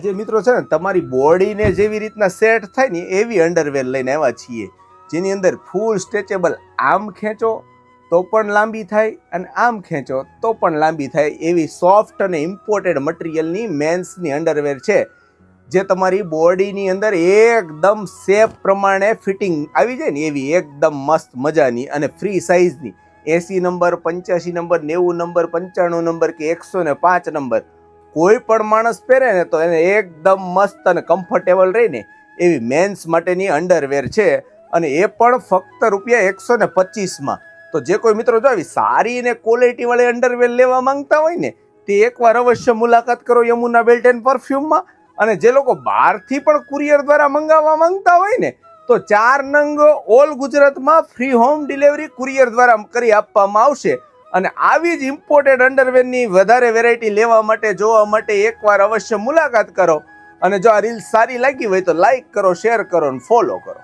જે મિત્રો છે ને તમારી બોડીને જેવી રીતના સેટ થાય ને એવી અંડરવેર લઈને આવ્યા છીએ, જેની અંદર ફૂલ સ્ટ્રેચેબલ, આમ ખેંચો તો પણ લાંબી થાય અને આમ ખેંચો તો પણ લાંબી થાય એવી સોફ્ટ અને ઇમ્પોર્ટેડ મટીરિયલની મેન્સની અંડરવેર છે, જે તમારી બોડીની અંદર એકદમ શેપ પ્રમાણે ફિટિંગ આવી જાય ને એવી એકદમ મસ્ત મજાની અને ફ્રી સાઇઝની 80 નંબર, 85 નંબર, 90 નંબર, 95 નંબર કે 105 નંબર કોઈ પણ માણસ પહેરે ને તો એને એકદમ મસ્ત અને કમ્ફર્ટેબલ રહીને એવી મેન્સ માટેની અંડરવેર છે, અને એ પણ ફક્ત ₹125માં. તો જે કોઈ મિત્રો જો આવી સારી અને ક્વોલિટીવાળી અંડરવેર લેવા માંગતા હોય ને તે એકવાર અવશ્ય મુલાકાત કરો યમુના બેલ્ટ એન્ડ પરફ્યુમમાં. અને જે લોકો બહારથી પણ કુરિયર દ્વારા મંગાવવા માંગતા હોય ને તો 4 નંગ ઓલ ગુજરાતમાં ફ્રી હોમ ડિલિવરી કુરિયર દ્વારા કરી આપવામાં આવશે. અને આવી જ ઇમ્પોર્ટેડ અંડરવેરની વધારે વેરાયટી લેવા માટે, જોવા માટે એકવાર અવશ્ય મુલાકાત કરો. અને જો આ રીલ સારી લાગી હોય તો લાઈક કરો, શેર કરો અને ફોલો કરો.